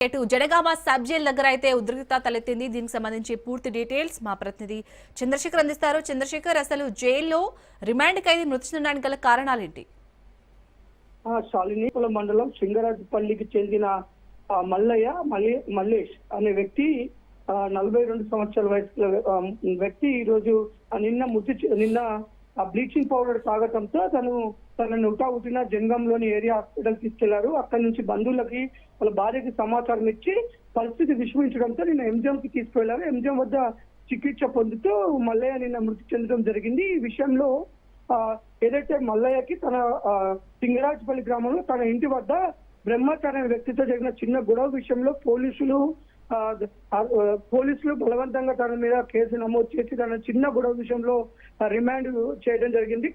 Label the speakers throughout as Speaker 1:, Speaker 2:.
Speaker 1: Janagama sub jail దగ్గర అయితే ఉద్రిక్తత తలెత్తింది. దీనికి సంబంధించి పూర్తి డీటెయిల్స్ మా ప్రతినిధి చంద్రశేఖర్ అందిస్తారు. చంద్రశేఖర్, అసలు జైల్లో రిమాండ్ ఖైదీ మృతి చెందడానికి గల కారణాలేంటి?
Speaker 2: శాలినీపుల మండలం సింగరాజపల్లికి చెందిన మల్లేష్ అనే వ్యక్తి 42 సంవత్సరాల వయసు వ్యక్తి ఈ రోజు నిన్న బ్లీచింగ్ పౌడర్ తాగటంతో తన ఉట్టిన జంగంలోని ఏరియా హాస్పిటల్ తీసుకెళ్లారు. అక్కడి నుంచి బంధువులకి వాళ్ళ భార్యకి సమాచారం ఇచ్చి పరిస్థితి విషమించడంతో నిన్న ఎంజిఎం కి తీసుకువెళ్లారు. ఎంజిఎం వద్ద చికిత్స పొందుతూ మల్లయ్య నిన్న మృతి చెందడం జరిగింది. ఈ విషయంలో ఏదైతే మల్లయ్యకి తన సింగరాజపల్లి గ్రామంలో తన ఇంటి వద్ద బ్రహ్మచారి వ్యక్తితో జరిగిన చిన్న గొడవ విషయంలో పోలీసులు బలవంతంగా తన మీద కేసు నమోదు చేసి తన చిన్న గొడవ విషయంలో రిమాండ్ చేయడం జరిగింది.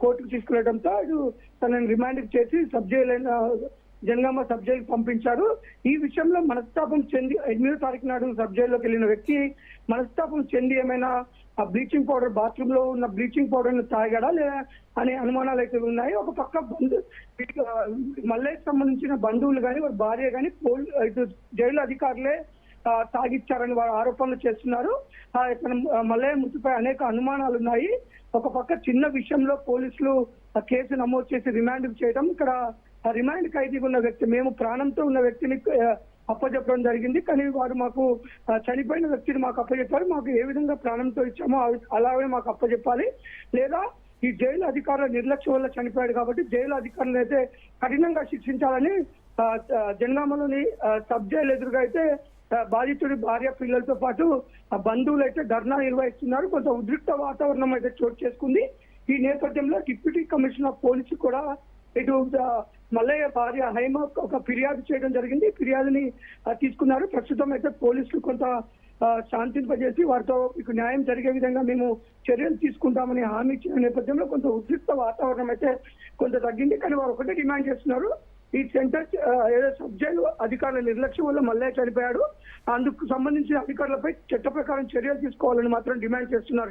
Speaker 2: కోర్టుకు తీసుకెళ్లడంతో తనని రిమాండ్ చేసి జనగామ సబ్ జైలు పంపించారు. ఈ విషయంలో మనస్తాపం చెంది 8వ తారీఖు నాడు సబ్ జైల్లోకి వెళ్ళిన వ్యక్తి మనస్తాపం చెంది ఏమైనా ఆ బ్లీచింగ్ పౌడర్ బాత్రూమ్ లో ఉన్న బ్లీచింగ్ పౌడర్ ను తాగాడా లేదా అనే అనుమానాలు అయితే ఉన్నాయి. ఒక పక్క మల్లయ్యకి సంబంధించిన బంధువులు కానీ వారి భార్య కానీ జైలు అధికారులే తాగిచ్చారని వారు ఆరోపణలు చేస్తున్నారు. మల్లయ్య మృతిపై అనేక అనుమానాలు ఉన్నాయి. ఒక పక్క చిన్న విషయంలో పోలీసులు కేసు నమోదు చేసి రిమాండ్ చేయడం, ఇక్కడ రిమాండ్ ఖైదీగా ఉన్న వ్యక్తి మేము ప్రాణంతో ఉన్న వ్యక్తిని అప్పచెప్పడం జరిగింది. కానీ వారు మాకు చనిపోయిన వ్యక్తిని మాకు అప్పచెప్పారు. మాకు ఏ విధంగా ప్రాణంతో ఇచ్చామో అలాగే మాకు అప్పచెప్పాలి, లేదా ఈ జైలు అధికారుల నిర్లక్ష్యం వల్ల చనిపోయాడు కాబట్టి జైలు అధికారులను అయితే కఠినంగా శిక్షించాలని జనగామలోని సబ్ జైలు ఎదురుగా అయితే బాధితుడి భార్య పిల్లలతో పాటు బంధువులు అయితే ధర్నా నిర్వహిస్తున్నారు. కొంత ఉద్రిక్త వాతావరణం అయితే చోటు చేసుకుంది. ఈ నేపథ్యంలో డిప్యూటీ కమిషనర్ ఆఫ్ పోలీసు కూడా ఇటు మల్లయ్య భార్య హైమ ఒక ఫిర్యాదు చేయడం జరిగింది. ఫిర్యాదుని తీసుకున్నారు. ప్రస్తుతం అయితే పోలీసులు కొంత శాంతింపజేసి వారితో మీకు న్యాయం జరిగే విధంగా మేము చర్యలు తీసుకుంటామని హామీ ఇచ్చిన నేపథ్యంలో కొంత ఉద్రిక్త వాతావరణం అయితే కొంత తగ్గింది. కానీ వారు ఒకటే డిమాండ్ చేస్తున్నారు, ఈ సెంటర్ ఏదో సబ్ జైలు అధికారుల నిర్లక్ష్యం వల్ల మల్లయ్య చనిపోయాడు, అందుకు సంబంధించిన అధికారులపై చట్ట ప్రకారం చర్యలు తీసుకోవాలని మాత్రం డిమాండ్ చేస్తున్నారు.